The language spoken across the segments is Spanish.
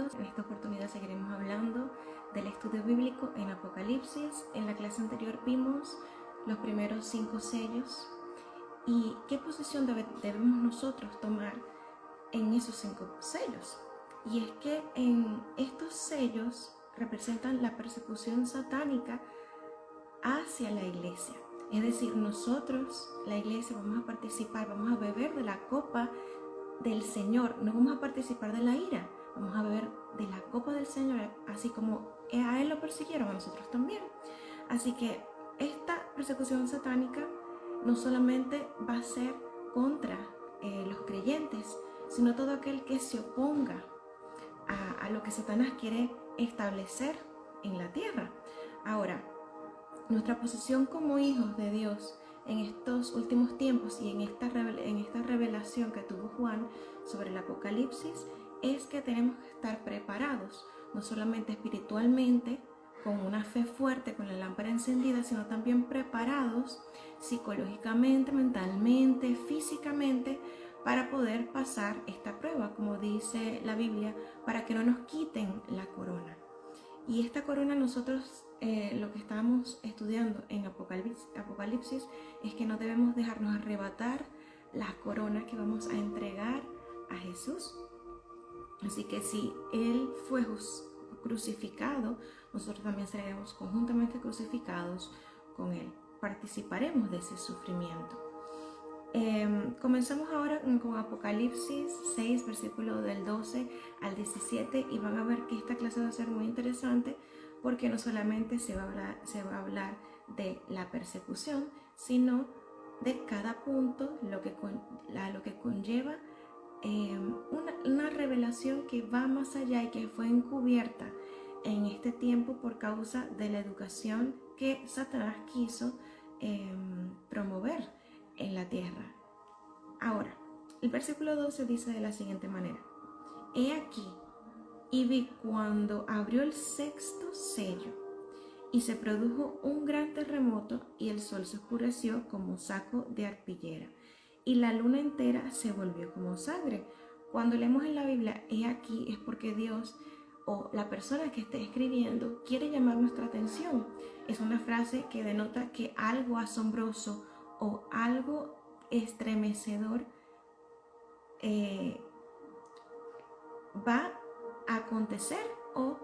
bienvenidos. En esta oportunidad seguiremos hablando del estudio bíblico en Apocalipsis. En la clase anterior vimos los primeros 5 sellos y qué posición debemos nosotros tomar en esos 5 sellos. Y es que en estos sellos representan la persecución satánica hacia la iglesia. Es decir, nosotros, la iglesia, vamos a participar, vamos a beber de la copa del Señor, no vamos a participar de la ira, vamos a beber de la copa del Señor, así como a Él lo persiguieron, a nosotros también. Así que esta persecución satánica no solamente va a ser contra los creyentes, sino todo aquel que se oponga a lo que Satanás quiere establecer en la tierra. Ahora, nuestra posición como hijos de Dios en estos últimos tiempos y en esta revelación que tuvo Juan sobre el Apocalipsis es que tenemos que estar preparados, no solamente espiritualmente, con una fe fuerte, con la lámpara encendida, sino también preparados psicológicamente, mentalmente, físicamente, para poder pasar esta prueba, como dice la Biblia, para que no nos quiten la corona. Y esta corona nosotros lo que estamos estudiando en Apocalipsis es que no debemos dejarnos arrebatar la corona que vamos a entregar a Jesús. Así que si Él fue crucificado, nosotros también seremos conjuntamente crucificados con Él. Participaremos de ese sufrimiento. Comenzamos ahora con Apocalipsis 6, versículo del 12 al 17, y van a ver que esta clase va a ser muy interesante porque no solamente se va a hablar de la persecución, sino de cada punto, lo que conlleva una revelación que va más allá y que fue encubierta en este tiempo por causa de la educación que Satanás quiso promover en la tierra. Ahora, el versículo 12 dice de la siguiente manera: He aquí, y vi cuando abrió el 6º sello, y se produjo un gran terremoto, y el sol se oscureció como saco de arpillera, y la luna entera se volvió como sangre. Cuando leemos en la Biblia, he aquí, es porque Dios o la persona que esté escribiendo quiere llamar nuestra atención. Es una frase que denota que algo asombroso o algo estremecedor va a acontecer o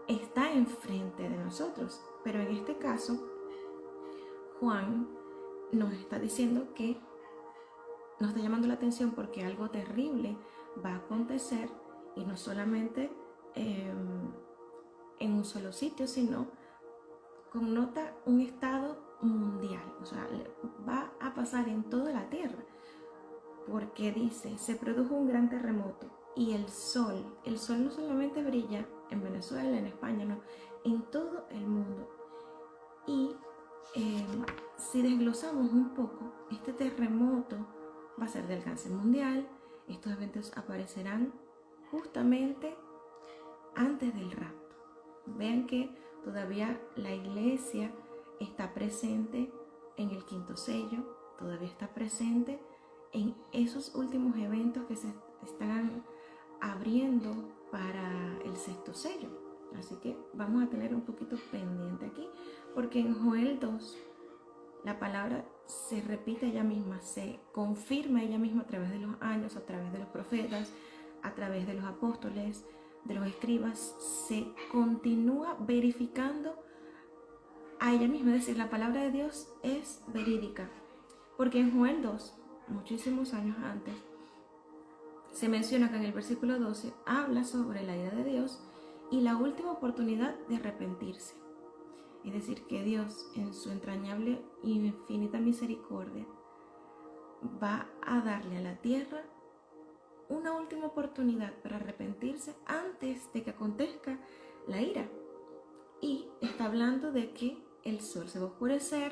está enfrente de nosotros. Pero en este caso, Juan nos está diciendo que nos está llamando la atención porque algo terrible va a acontecer, y no solamente en un solo sitio, sino connota un estado mundial. O sea, va a pasar en toda la tierra, porque dice, se produjo un gran terremoto, y el sol no solamente brilla en Venezuela, en España, no, en todo el mundo. Y si desglosamos un poco, este terremoto va a ser de alcance mundial. Estos eventos aparecerán justamente antes del rapto. Vean que todavía la iglesia está presente en el 5º sello, todavía está presente en esos últimos eventos que se están abriendo para el 6º sello. Así que vamos a tener un poquito pendiente aquí, porque en Joel 2 la palabra se repite ella misma, se confirma ella misma a través de los años, a través de los profetas, a través de los apóstoles, de los escribas. Se continúa verificando a ella misma, es decir, la palabra de Dios es verídica, porque en Joel 2, muchísimos años antes, se menciona que en el versículo 12 habla sobre la ira de Dios y la última oportunidad de arrepentirse. Es decir, que Dios, en su entrañable e infinita misericordia, va a darle a la tierra una última oportunidad para arrepentirse antes de que acontezca la ira. Y está hablando de que el sol se va a oscurecer,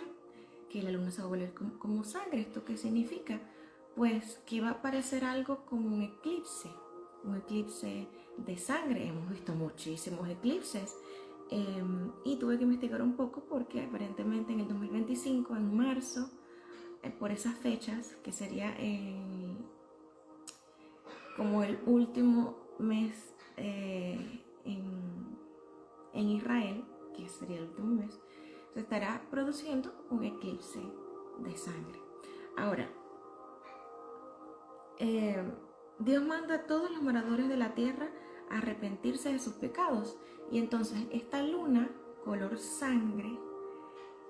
que la luna se va a volver como sangre. ¿Esto qué significa? Pues que va a aparecer algo como un eclipse de sangre. Hemos visto muchísimos eclipses. Y tuve que investigar un poco porque aparentemente en el 2025, en marzo, por esas fechas, que sería como el último mes estará produciendo un eclipse de sangre. Ahora, Dios manda a todos los moradores de la tierra a arrepentirse de sus pecados. Y entonces esta luna, color sangre,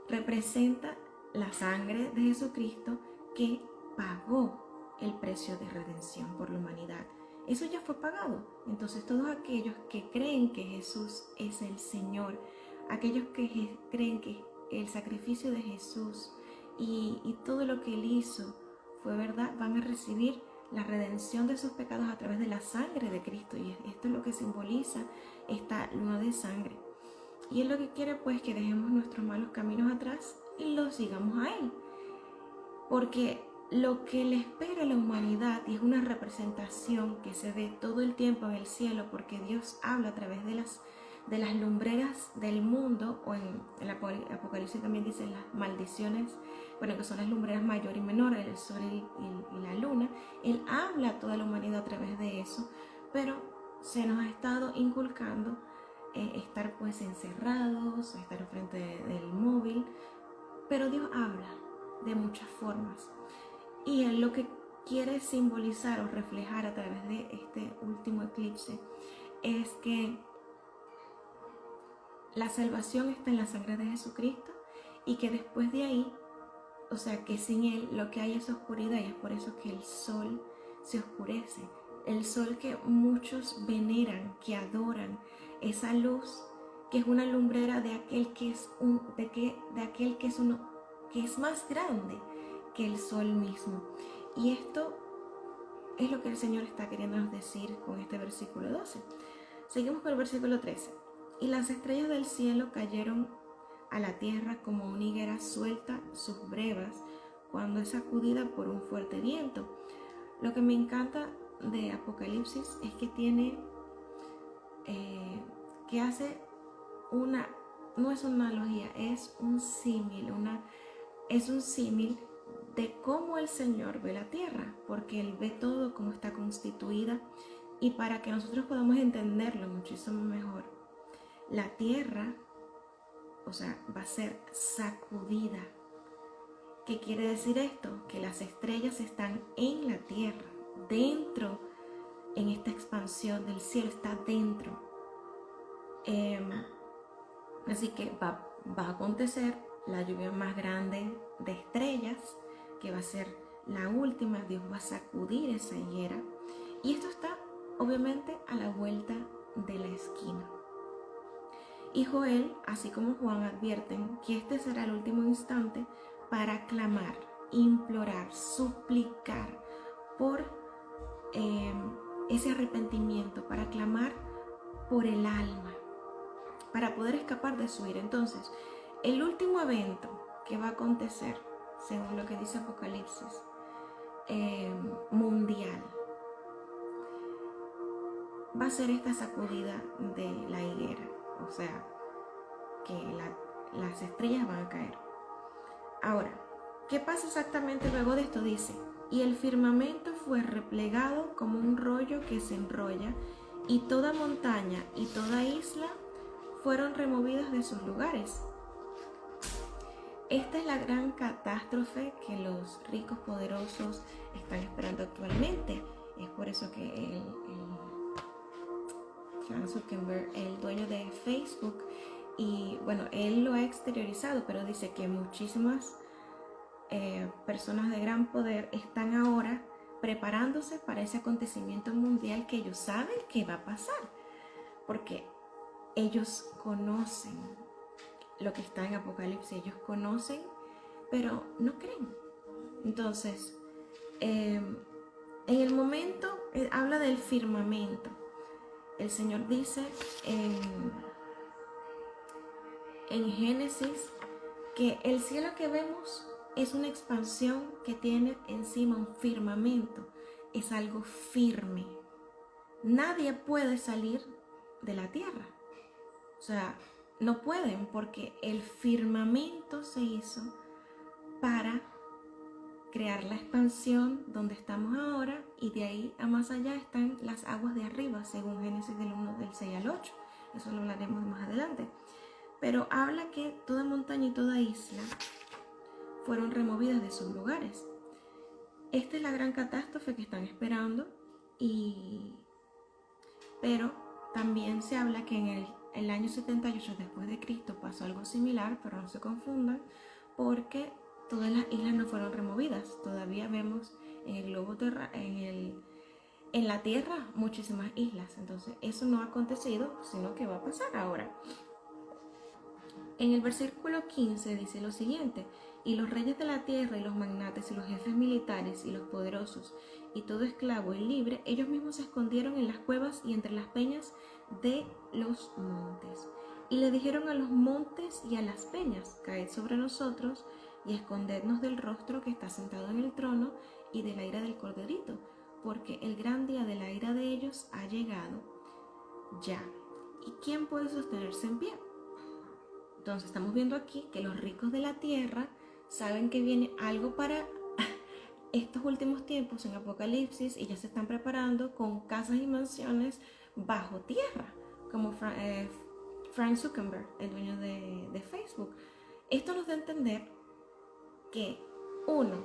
representa la sangre de Jesucristo que pagó el precio de redención por la humanidad. Eso ya fue pagado. Entonces todos aquellos que creen que Jesús es el Señor, aquellos que creen que el sacrificio de Jesús y todo lo que Él hizo fue verdad, van a recibir la redención de sus pecados a través de la sangre de Cristo. Y esto es lo que simboliza esta luna de sangre. Y Él lo que quiere pues que dejemos nuestros malos caminos atrás y los sigamos a Él. Porque lo que le espera a la humanidad, y es una representación que se ve todo el tiempo en el cielo, porque Dios habla a través de las lumbreras del mundo, o en el Apocalipsis también dice las maldiciones, bueno, que son las lumbreras mayor y menor, el sol y la luna. Él habla a toda la humanidad a través de eso, pero se nos ha estado inculcando estar pues encerrados, estar frente del móvil, pero Dios habla de muchas formas. Y Él lo que quiere simbolizar o reflejar a través de este último eclipse es que la salvación está en la sangre de Jesucristo y que después de ahí, o sea, que sin Él lo que hay es oscuridad, y es por eso que el sol se oscurece. El sol que muchos veneran, que adoran, esa luz que es una lumbrera de aquel que es más grande que el sol mismo. Y esto es lo que el Señor está queriéndonos decir con este versículo 12. Seguimos con el versículo 13. Y las estrellas del cielo cayeron a la tierra como una higuera suelta sus brevas cuando es sacudida por un fuerte viento. Lo que me encanta de Apocalipsis es que tiene, que hace una, no es una analogía, es un símil, de cómo el Señor ve la tierra, porque Él ve todo cómo está constituida, y para que nosotros podamos entenderlo muchísimo mejor, la tierra, o sea, va a ser sacudida. ¿Qué quiere decir esto? Que las estrellas están en la tierra, dentro, en esta expansión del cielo, está dentro. Así que va a acontecer la lluvia más grande de estrellas, que va a ser la última. Dios va a sacudir esa higuera, y esto está obviamente a la vuelta de la esquina. Y Joel, así como Juan, advierten que este será el último instante para clamar, implorar, suplicar por ese arrepentimiento, para clamar por el alma, para poder escapar de su ira. Entonces, el último evento que va a acontecer, según lo que dice Apocalipsis, mundial, va a ser esta sacudida de la higuera. O sea, que las estrellas van a caer. Ahora, ¿qué pasa exactamente luego de esto? Dice, y el firmamento fue replegado como un rollo que se enrolla, y toda montaña y toda isla fueron removidas de sus lugares. Esta es la gran catástrofe que los ricos poderosos están esperando actualmente. Es por eso que Mark Zuckerberg, el dueño de Facebook, y bueno, él lo ha exteriorizado, pero dice que muchísimas personas de gran poder están ahora preparándose para ese acontecimiento mundial que ellos saben que va a pasar, porque ellos conocen lo que está en Apocalipsis, ellos conocen, pero no creen. Entonces, en el momento, habla del firmamento. El Señor dice en Génesis que el cielo que vemos es una expansión que tiene encima un firmamento, es algo firme. Nadie puede salir de la tierra, o sea, no pueden, porque el firmamento se hizo para crear la expansión donde estamos ahora, y de ahí a más allá están las aguas de arriba, según Génesis del 1, del 6 al 8. Eso lo hablaremos más adelante. pero habla que toda montaña y toda isla fueron removidas de sus lugares. Esta es la gran catástrofe que están esperando, pero también se habla que en el año 78 después de Cristo pasó algo similar, pero no se confundan, porque todas las islas no fueron removidas. Todavía vemos en el globo en la Tierra muchísimas islas. Entonces eso no ha acontecido, sino que va a pasar ahora. En el versículo 15 dice lo siguiente: y los reyes de la tierra y los magnates y los jefes militares y los poderosos y todo esclavo y libre, ellos mismos se escondieron en las cuevas y entre las peñas de los montes. Y le dijeron a los montes y a las peñas: caed sobre nosotros y escondednos del rostro que está sentado en el trono y de la ira del corderito, porque el gran día de la ira de ellos ha llegado ya. ¿Y quién puede sostenerse en pie? Entonces estamos viendo aquí que los ricos de la tierra saben que viene algo para estos últimos tiempos en Apocalipsis y ya se están preparando con casas y mansiones bajo tierra, como Frank Zuckerberg, el dueño de Facebook. Esto nos da a entender que, uno,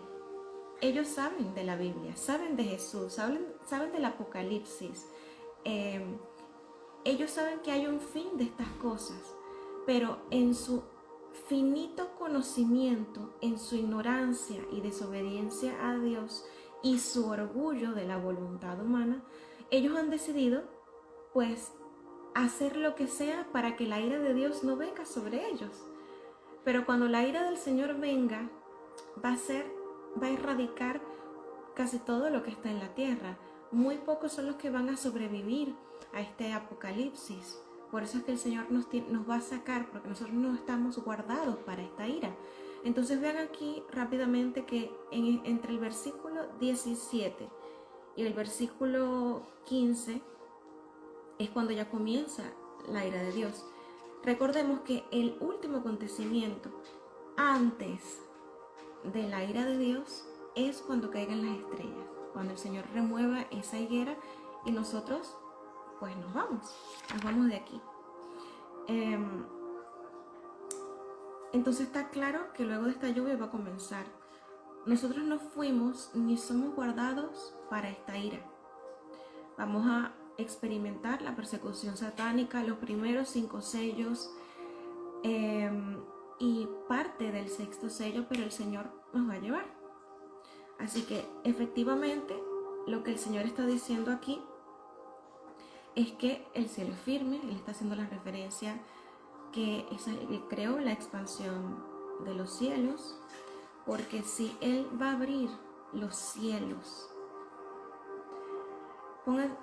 ellos saben de la Biblia, saben de Jesús, saben del Apocalipsis. Ellos saben que hay un fin de estas cosas, pero en su finito conocimiento, en su ignorancia y desobediencia a Dios y su orgullo de la voluntad humana, ellos han decidido pues hacer lo que sea para que la ira de Dios no venga sobre ellos. Pero cuando la ira del Señor venga, va a erradicar casi todo lo que está en la tierra. Muy pocos son los que van a sobrevivir a este apocalipsis. Por eso es que el Señor nos va a sacar, porque nosotros no estamos guardados para esta ira. Entonces vean aquí rápidamente que entre el versículo 17 y el versículo 15 es cuando ya comienza la ira de Dios. Recordemos que el último acontecimiento antes de la ira de Dios es cuando caigan las estrellas, cuando el Señor remueva esa higuera y nosotros pues nos vamos de aquí. Entonces está claro que luego de esta lluvia va a comenzar. Nosotros no fuimos ni somos guardados para esta ira. Vamos a experimentar la persecución satánica, los primeros 5 sellos y parte del 6º sello, pero el Señor nos va a llevar. Así que efectivamente lo que el Señor está diciendo aquí es que el cielo es firme. Él está haciendo la referencia que Él creó la expansión de los cielos, porque si Él va a abrir los cielos,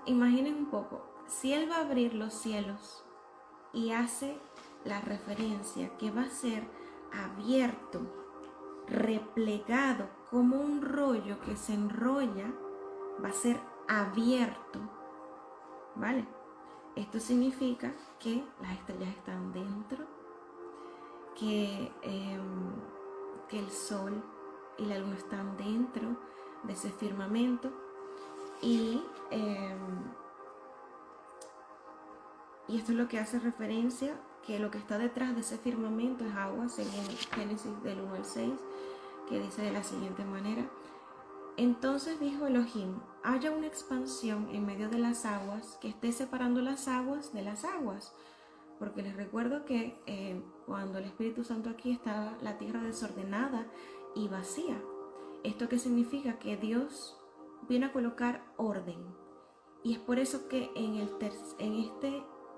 imaginen un poco, si Él va a abrir los cielos y hace la referencia que va a ser abierto, replegado como un rollo que se enrolla, va a ser abierto, ¿vale? Esto significa que las estrellas están dentro, que el sol y la luna están dentro de ese firmamento y esto es lo que hace referencia que lo que está detrás de ese firmamento es agua, según Génesis del 1 al 6, que dice de la siguiente manera: entonces dijo Elohim, haya una expansión en medio de las aguas que esté separando las aguas de las aguas. Porque les recuerdo que cuando el Espíritu Santo aquí estaba la tierra desordenada y vacía. ¿Esto qué significa? Que Dios viene a colocar orden. Y es por eso que en este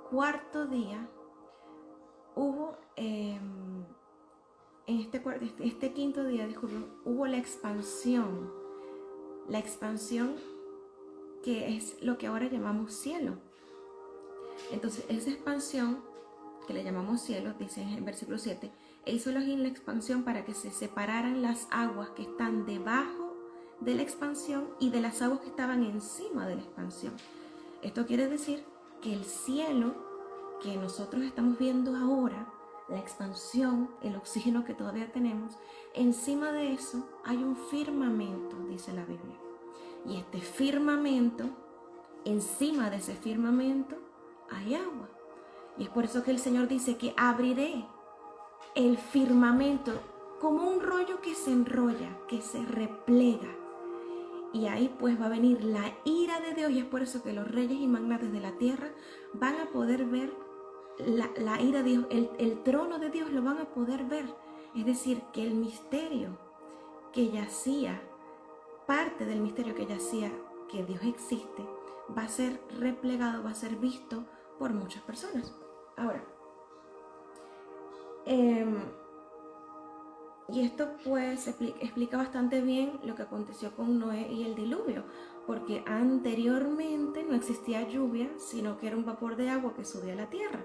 4.º día hubo, en este 5.º día, hubo la expansión que es lo que ahora llamamos cielo. Entonces esa expansión que le llamamos cielo, dice en el versículo 7, e hizo Elohim la expansión para que se separaran las aguas que están debajo de la expansión y de las aguas que estaban encima de la expansión. Esto quiere decir que el cielo que nosotros estamos viendo ahora, la expansión, el oxígeno que todavía tenemos, encima de eso hay un firmamento, dice la Biblia. Y este firmamento, encima de ese firmamento hay agua. Y es por eso que el Señor dice que abriré el firmamento como un rollo que se enrolla, que se replega. Y ahí pues va a venir la ira de Dios, y es por eso que los reyes y magnates de la tierra van a poder ver la ira de Dios, el trono de Dios lo van a poder ver. Es decir, que el misterio que yacía, parte del misterio que yacía, que Dios existe, va a ser replegado, va a ser visto por muchas personas. Ahora, y esto pues explica bastante bien lo que aconteció con Noé y el diluvio, porque anteriormente no existía lluvia, sino que era un vapor de agua que subía a la tierra.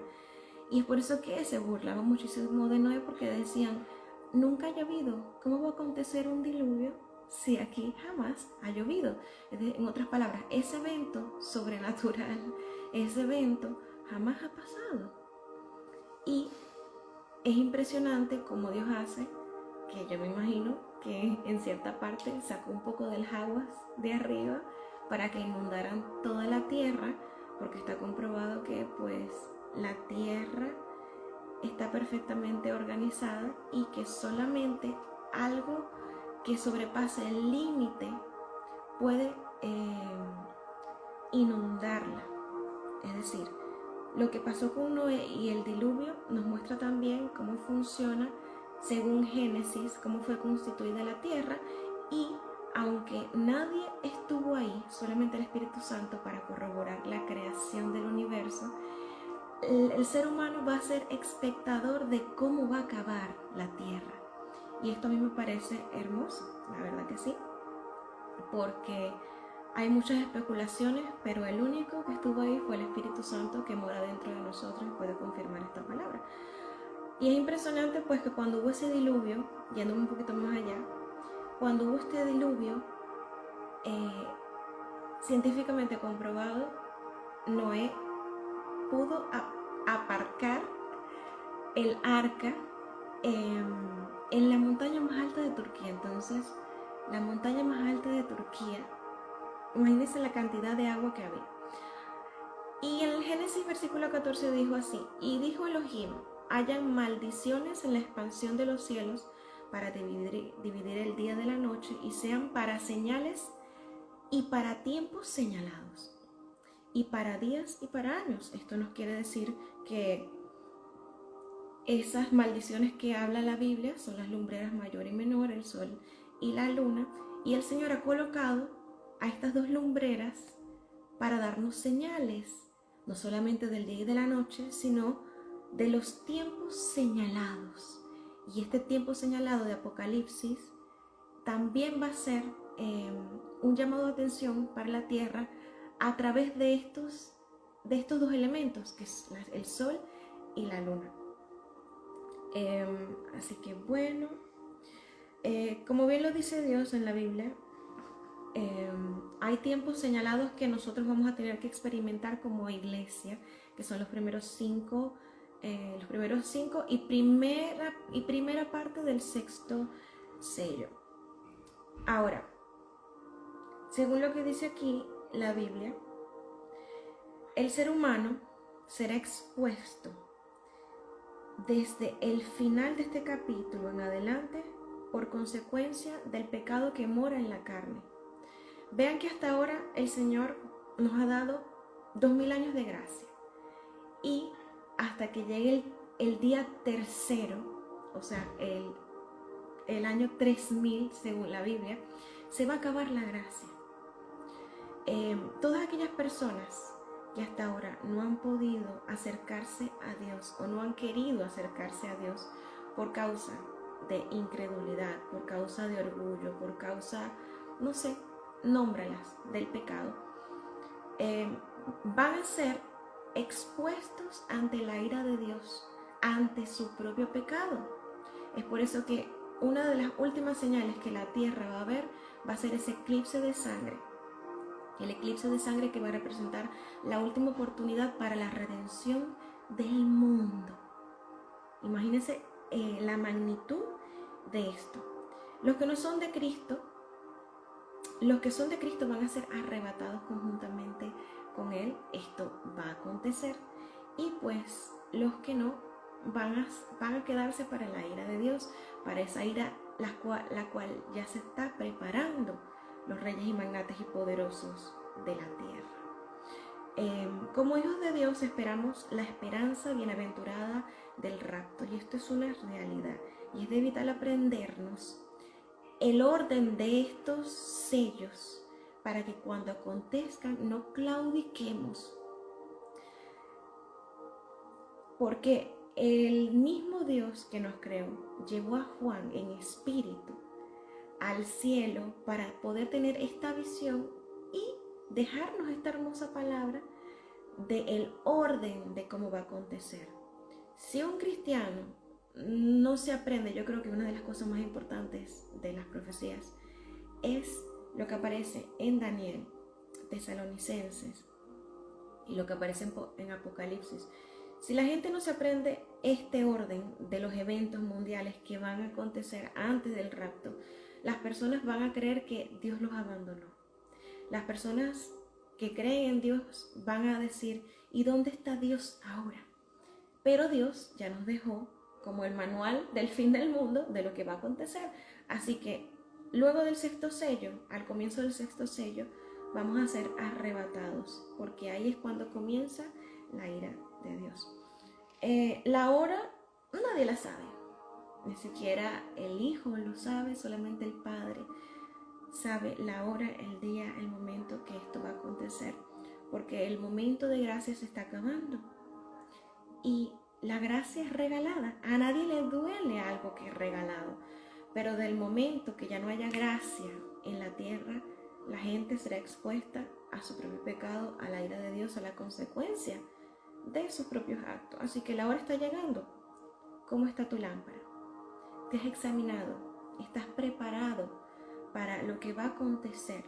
Y es por eso que se burlaban muchísimo de Noé, porque decían, nunca ha llovido, ¿cómo va a acontecer un diluvio si aquí jamás ha llovido? En otras palabras, ese evento sobrenatural, ese evento jamás ha pasado. Y es impresionante cómo Dios hace, que yo me imagino que en cierta parte sacó un poco del aguas de arriba para que inundaran toda la tierra, porque está comprobado que pues la tierra está perfectamente organizada y que solamente algo que sobrepase el límite puede inundarla. Es decir, lo que pasó con Noé y el diluvio nos muestra también cómo funciona, según Génesis, cómo fue constituida la tierra, y aunque nadie estuvo ahí, solamente el Espíritu Santo para corroborar la creación del universo, el ser humano va a ser espectador de cómo va a acabar la tierra. Y esto a mí me parece hermoso, la verdad que sí, porque hay muchas especulaciones, pero el único que estuvo ahí fue el Espíritu Santo, que mora dentro de nosotros y puede confirmar esta palabra. Y es impresionante pues que cuando hubo ese diluvio, yéndome un poquito más allá, cuando hubo este diluvio, científicamente comprobado, Noé pudo aparcar el arca en la montaña más alta de Turquía. Entonces, la montaña más alta de Turquía, imagínense la cantidad de agua que había. Y en el Génesis versículo 14 dijo así: y dijo Elohim, hayan maldiciones en la expansión de los cielos para dividir el día de la noche, y sean para señales y para tiempos señalados, y para días y para años. Esto nos quiere decir que esas maldiciones que habla la Biblia son las lumbreras mayor y menor, el sol y la luna, y el Señor ha colocado a estas dos lumbreras para darnos señales, no solamente del día y de la noche, sino de los tiempos señalados. Y este tiempo señalado de Apocalipsis también va a ser un llamado de atención para la tierra a través de estos dos elementos, que es el sol y la luna. Así que bueno, como bien lo dice Dios en la Biblia, hay tiempos señalados que nosotros vamos a tener que experimentar como iglesia, que son los primeros cinco y primera parte del sexto sello. Ahora, según lo que dice aquí la Biblia, el ser humano será expuesto desde el final de este capítulo en adelante por consecuencia del pecado que mora en la carne. Vean que hasta ahora el Señor nos ha dado 2000 años de gracia, y hasta que llegue el día tercero, o sea, el año 3000 según la Biblia, se va a acabar la gracia. Todas aquellas personas que hasta ahora no han podido acercarse a Dios o no han querido acercarse a Dios por causa de incredulidad, por causa de orgullo, por causa, no sé, nómbralas, del pecado, van a ser expuestos ante la ira de Dios, ante su propio pecado. Es por eso que una de las últimas señales que la tierra va a ver va a ser ese eclipse de sangre. El eclipse de sangre que va a representar la última oportunidad para la redención del mundo. Imagínense la magnitud de esto. Los que son de Cristo van a ser arrebatados conjuntamente con Él. Esto va a acontecer. Y pues los que no van a quedarse para la ira de Dios, para esa ira la cual ya se está preparando los reyes y magnates y poderosos de la tierra. Como hijos de Dios esperamos la esperanza bienaventurada del rapto, y esto es una realidad, y es de vital aprendernos el orden de estos sellos para que cuando acontezcan no claudiquemos, porque el mismo Dios que nos creó llevó a Juan en espíritu al cielo para poder tener esta visión y dejarnos esta hermosa palabra del orden de cómo va a acontecer. Si un cristiano no se aprende, yo creo que una de las cosas más importantes de las profecías es lo que aparece en Daniel, Tesalonicenses, y lo que aparece en Apocalipsis. Si la gente no se aprende este orden de los eventos mundiales que van a acontecer antes del rapto, las personas van a creer que Dios los abandonó. Las personas que creen en Dios van a decir, ¿y dónde está Dios ahora? Pero Dios ya nos dejó como el manual del fin del mundo de lo que va a acontecer. Así que luego del sexto sello, al comienzo del sexto sello, vamos a ser arrebatados, porque ahí es cuando comienza la ira de Dios. La hora nadie la sabe, ni siquiera el Hijo lo sabe, solamente el Padre sabe la hora, el día, el momento que esto va a acontecer, porque el momento de gracia se está acabando y la gracia es regalada. A nadie le duele algo que es regalado, pero del momento que ya no haya gracia en la tierra, la gente será expuesta a su propio pecado, a la ira de Dios, a la consecuencia de sus propios actos. Así que la hora está llegando. ¿Cómo está tu lámpara? ¿Te has examinado? ¿Estás preparado para lo que va a acontecer?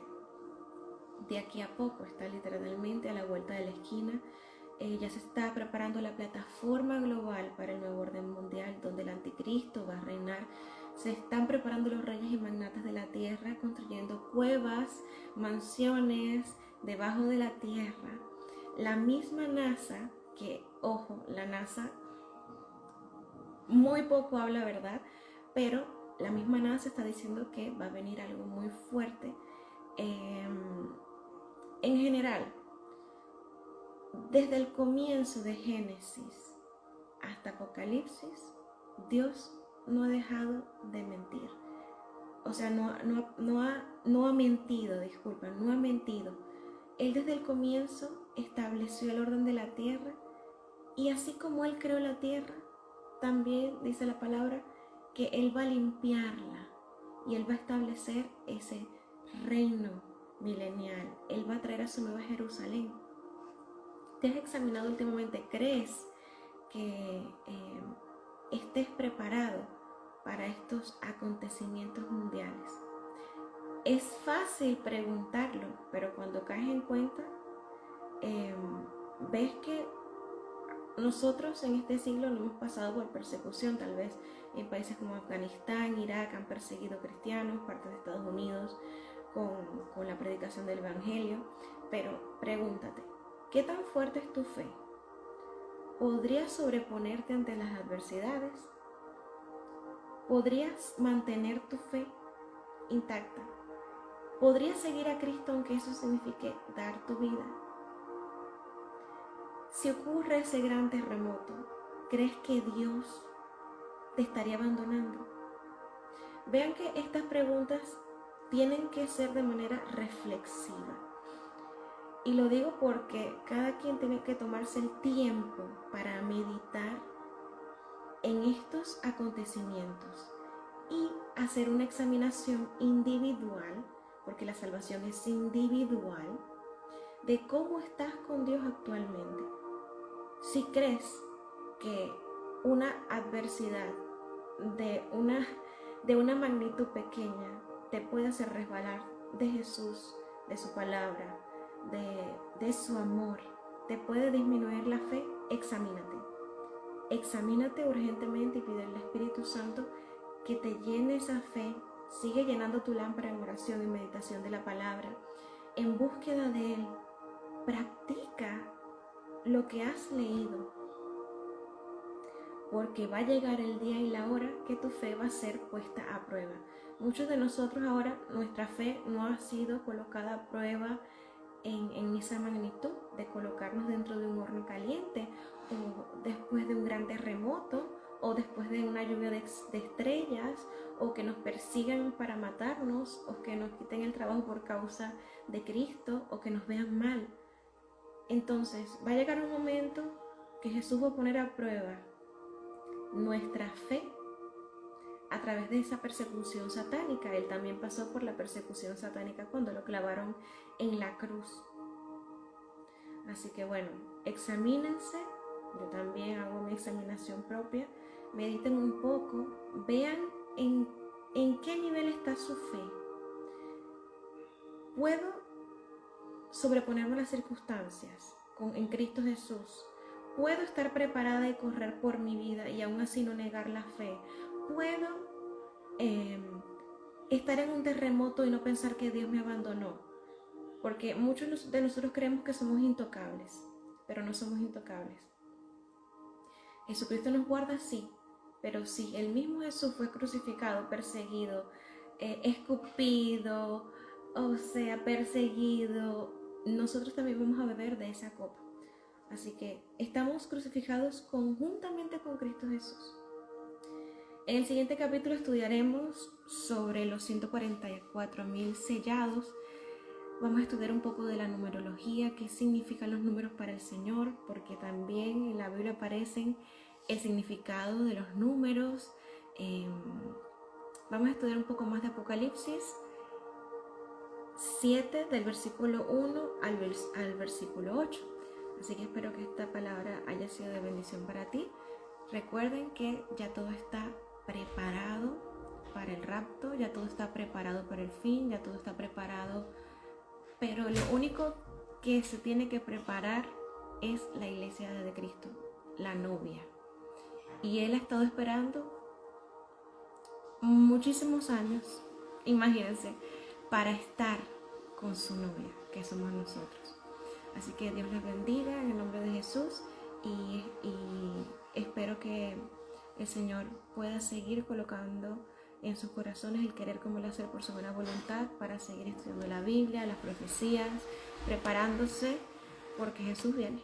De aquí a poco, está literalmente a la vuelta de la esquina. Ya se está preparando la plataforma global para el nuevo orden mundial, donde el anticristo va a reinar. Se están preparando los reyes y magnates de la tierra, construyendo cuevas, mansiones debajo de la tierra. La misma NASA, que, ojo, la NASA muy poco habla, ¿verdad? Pero la misma NASA está diciendo que va a venir algo muy fuerte. En general, desde el comienzo de Génesis hasta Apocalipsis, Dios no ha dejado de mentir. O sea, no ha mentido, disculpa, no ha mentido. Él desde el comienzo estableció el orden de la tierra, y así como Él creó la tierra, también dice la palabra que Él va a limpiarla y Él va a establecer ese reino milenial. Él va a traer a su nueva Jerusalén. ¿Te has examinado últimamente? ¿Crees que estés preparado para estos acontecimientos mundiales? Es fácil preguntarlo, pero cuando caes en cuenta, ves que nosotros en este siglo no hemos pasado por persecución. Tal vez en países como Afganistán, Irak han perseguido cristianos, partes de Estados Unidos, con la predicación del Evangelio. Pero pregúntate, ¿qué tan fuerte es tu fe? ¿Podrías sobreponerte ante las adversidades? ¿Podrías mantener tu fe intacta? ¿Podrías seguir a Cristo aunque eso signifique dar tu vida? Si ocurre ese gran terremoto, ¿crees que Dios te estaría abandonando? Vean que estas preguntas tienen que ser de manera reflexiva. Y lo digo porque cada quien tiene que tomarse el tiempo para meditar en estos acontecimientos y hacer una examinación individual, porque la salvación es individual, de cómo estás con Dios actualmente. Si crees que una adversidad de una magnitud pequeña te puede hacer resbalar de Jesús, de su palabra, de su amor, te puede disminuir la fe, examínate. Examínate urgentemente y pide al Espíritu Santo que te llene esa fe. Sigue llenando tu lámpara en oración y meditación de la palabra, en búsqueda de Él. Practica lo que has leído. porque va a llegar el día y la hora que tu fe va a ser puesta a prueba. Muchos de nosotros ahora, nuestra fe no ha sido colocada a prueba en esa magnitud de colocarnos dentro de un horno caliente, o después de un gran terremoto, o después de una lluvia de estrellas, o que nos persigan para matarnos, o que nos quiten el trabajo por causa de Cristo, o que nos vean mal. Entonces va a llegar un momento que Jesús va a poner a prueba nuestra fe a través de esa persecución satánica. Él también pasó por la persecución satánica cuando lo clavaron en la cruz. Así que bueno, examínense. Yo también hago mi examinación propia. Mediten un poco, vean en qué nivel está su fe. ¿Puedo sobreponerme a las circunstancias en Cristo Jesús? ¿Puedo estar preparada y correr por mi vida y aún así no negar la fe? ¿Puedo estar en un terremoto y no pensar que Dios me abandonó? Porque muchos de nosotros creemos que somos intocables, pero no somos intocables. Jesucristo nos guarda, sí, pero si el mismo Jesús fue crucificado, perseguido, escupido, perseguido, nosotros también vamos a beber de esa copa. Así que estamos crucificados conjuntamente con Cristo Jesús. En el siguiente capítulo estudiaremos sobre los 144,000 sellados. Vamos a estudiar un poco de la numerología, qué significan los números para el Señor, porque también en la Biblia aparecen el significado de los números. Vamos a estudiar un poco más de Apocalipsis 7, del versículo 1 al versículo 8. Así que espero que esta palabra haya sido de bendición para ti. Recuerden que ya todo está preparado para el rapto, ya todo está preparado para el fin, ya todo está preparado, pero lo único que se tiene que preparar es la iglesia de Cristo, la novia. Y Él ha estado esperando muchísimos años, imagínense, para estar con su novia, que somos nosotros. Así que Dios les bendiga en el nombre de Jesús y espero que el Señor pueda seguir colocando en sus corazones el querer como el hacer por su buena voluntad, para seguir estudiando la Biblia, las profecías, preparándose, porque Jesús viene.